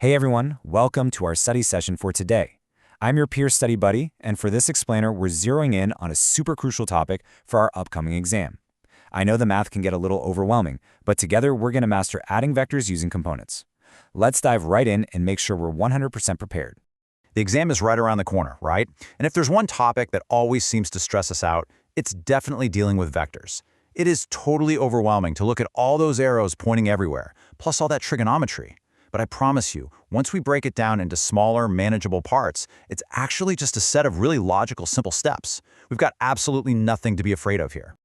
Hey everyone, welcome to our study session for today. I'm your peer study buddy, and for this explainer, we're zeroing in on a super crucial topic for our upcoming exam. I know the math can get a little overwhelming, but together we're going to master adding vectors using components. Let's dive right in and make sure we're 100% prepared. The exam is right around the corner, right? And if there's one topic that always seems to stress us out, it's definitely dealing with vectors. It is totally overwhelming to look at all those arrows pointing everywhere, plus all that trigonometry. But I promise you, once we break it down into smaller, manageable parts, it's actually just a set of really logical, simple steps. We've got absolutely nothing to be afraid of here.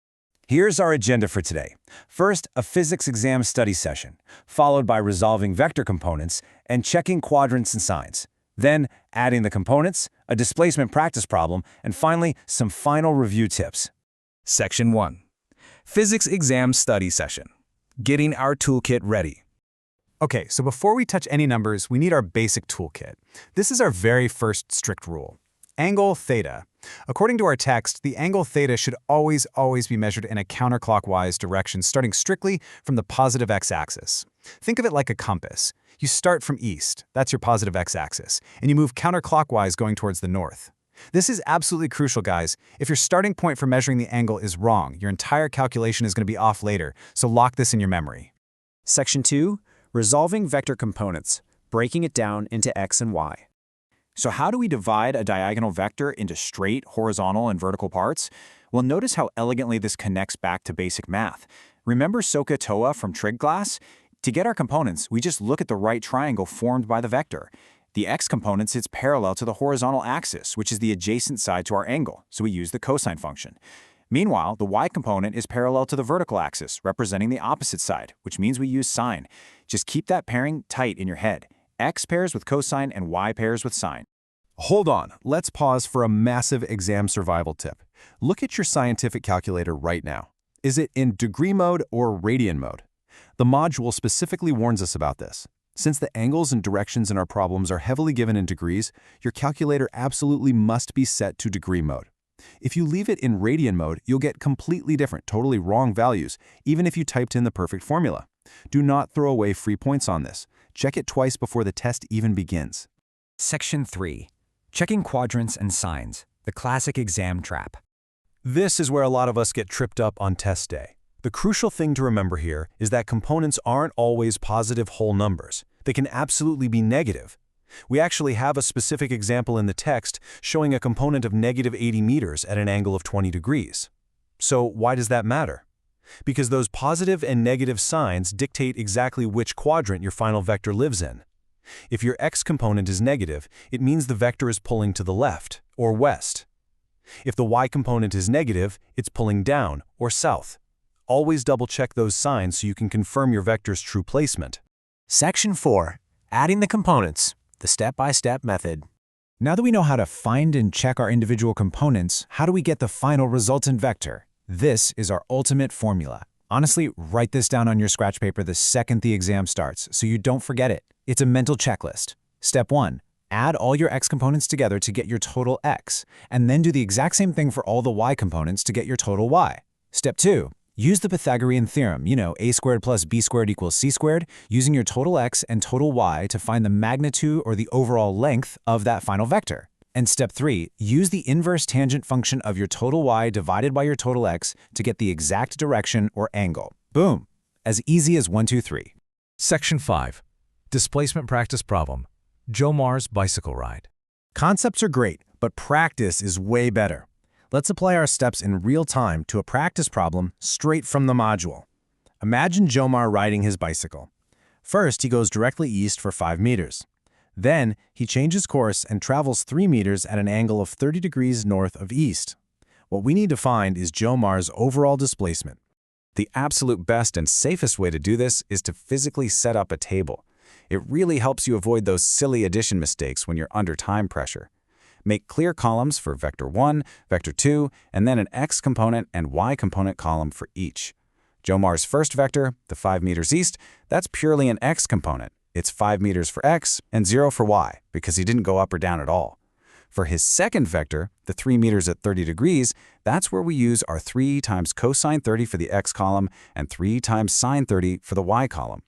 Here's our agenda for today. First, a physics exam study session, followed by resolving vector components and checking quadrants and signs. Then, adding the components, a displacement practice problem, and finally, some final review tips. Section 1. Physics Exam Study Session. Getting our toolkit ready. Okay, so before we touch any numbers, we need our basic toolkit. This is our very first strict rule. Angle theta. According to our text, the angle theta should always be measured in a counterclockwise direction, starting strictly from the positive x-axis. Think of it like a compass. You start from east, that's your positive x-axis, and you move counterclockwise going towards the north. This is absolutely crucial, guys. If your starting point for measuring the angle is wrong, your entire calculation is going to be off later, so lock this in your memory. Section 2. Resolving vector components, breaking it down into x and y. So how do we divide a diagonal vector into straight, horizontal, and vertical parts? Well, notice how elegantly this connects back to basic math. Remember SOHCAHTOA from trig class? To get our components, we just look at the right triangle formed by the vector. The x component sits parallel to the horizontal axis, which is the adjacent side to our angle, so we use the cosine function. Meanwhile, the y component is parallel to the vertical axis, representing the opposite side, which means we use sine. Just keep that pairing tight in your head. X pairs with cosine and y pairs with sine. Hold on, let's pause for a massive exam survival tip. Look at your scientific calculator right now. Is it in degree mode or radian mode? The module specifically warns us about this. Since the angles and directions in our problems are heavily given in degrees, your calculator absolutely must be set to degree mode. If you leave it in radian mode, you'll get completely different, totally wrong values, even if you typed in the perfect formula. Do not throw away free points on this. Check it twice before the test even begins. Section 3. Checking quadrants and signs, the classic exam trap. This is where a lot of us get tripped up on test day. The crucial thing to remember here is that components aren't always positive whole numbers. They can absolutely be negative. We actually have a specific example in the text showing a component of negative 80 meters at an angle of 20 degrees. So why does that matter? Because those positive and negative signs dictate exactly which quadrant your final vector lives in. If your x component is negative, it means the vector is pulling to the left, or west. If the y component is negative, it's pulling down, or south. Always double-check those signs so you can confirm your vector's true placement. Section 4. Adding the components, the step-by-step method. Now that we know how to find and check our individual components, how do we get the final resultant vector? This is our ultimate formula. Honestly, write this down on your scratch paper the second the exam starts so you don't forget it. It's a mental checklist. Step 1. Add all your x components together to get your total x, and then do the exact same thing for all the y components to get your total y. Step 2. Use the Pythagorean theorem, a squared plus b squared equals c squared, using your total x and total y to find the magnitude or the overall length of that final vector. And step 3, use the inverse tangent function of your total y divided by your total x to get the exact direction or angle. Boom! As easy as 1, 2, 3. Section 5. Displacement Practice Problem. Jomar's Bicycle Ride. Concepts are great, but practice is way better. Let's apply our steps in real time to a practice problem straight from the module. Imagine Jomar riding his bicycle. First, he goes directly east for 5 meters. Then, he changes course and travels 3 meters at an angle of 30 degrees north of east. What we need to find is Jomar's overall displacement. The absolute best and safest way to do this is to physically set up a table. It really helps you avoid those silly addition mistakes when you're under time pressure. Make clear columns for vector 1, vector 2, and then an x component and y component column for each. Jomar's first vector, the 5 meters east, that's purely an x component. It's 5 meters for x and 0 for y, because he didn't go up or down at all. For his second vector, the 3 meters at 30 degrees, that's where we use our 3 times cosine 30 for the x column and 3 times sine 30 for the y column.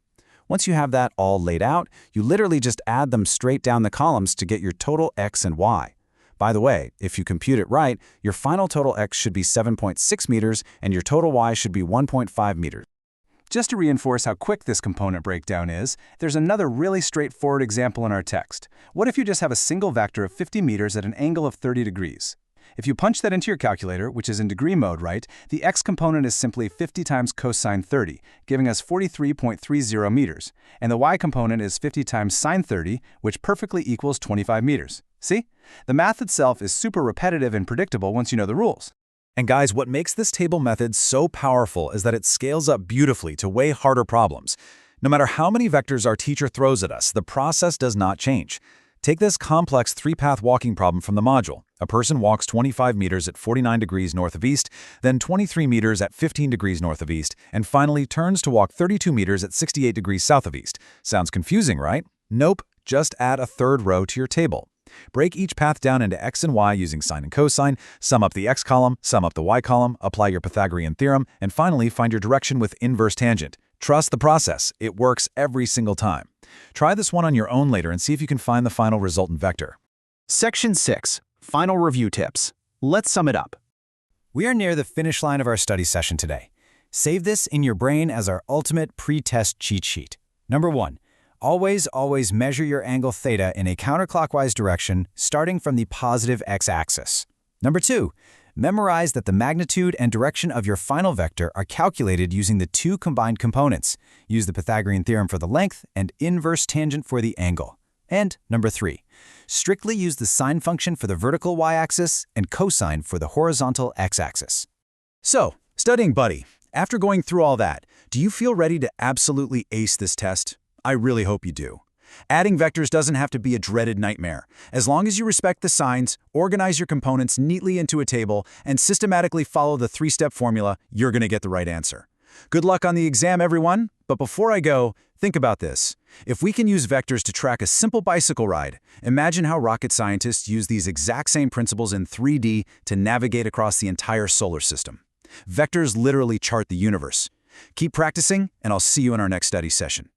Once you have that all laid out, you literally just add them straight down the columns to get your total x and y. By the way, if you compute it right, your final total x should be 7.6 meters and your total y should be 1.5 meters. Just to reinforce how quick this component breakdown is, there's another really straightforward example in our text. What if you just have a single vector of 50 meters at an angle of 30 degrees? If you punch that into your calculator, which is in degree mode, right, the x component is simply 50 times cosine 30, giving us 43.30 meters, and the y component is 50 times sine 30, which perfectly equals 25 meters. See? The math itself is super repetitive and predictable once you know the rules. And guys, what makes this table method so powerful is that it scales up beautifully to way harder problems. No matter how many vectors our teacher throws at us, the process does not change. Take this complex three-path walking problem from the module. A person walks 25 meters at 49 degrees north of east, then 23 meters at 15 degrees north of east, and finally turns to walk 32 meters at 68 degrees south of east. Sounds confusing, right? Nope, just add a third row to your table. Break each path down into x and y using sine and cosine, sum up the x column, sum up the y column, apply your Pythagorean theorem, and finally find your direction with inverse tangent. Trust the process. It works every single time. Try this one on your own later and see if you can find the final resultant vector. Section 6. Final review tips. Let's sum it up. We are near the finish line of our study session today. Save this in your brain as our ultimate pre-test cheat sheet. Number 1. Always measure your angle theta in a counterclockwise direction starting from the positive x-axis. Number 2. Memorize that the magnitude and direction of your final vector are calculated using the two combined components. Use the Pythagorean theorem for the length and inverse tangent for the angle. And number 3. Strictly use the sine function for the vertical y-axis and cosine for the horizontal x-axis. So, studying buddy, after going through all that, do you feel ready to absolutely ace this test? I really hope you do. Adding vectors doesn't have to be a dreaded nightmare. As long as you respect the signs, organize your components neatly into a table, and systematically follow the three-step formula, you're going to get the right answer. Good luck on the exam, everyone. But before I go, think about this. If we can use vectors to track a simple bicycle ride, imagine how rocket scientists use these exact same principles in 3D to navigate across the entire solar system. Vectors literally chart the universe. Keep practicing, and I'll see you in our next study session.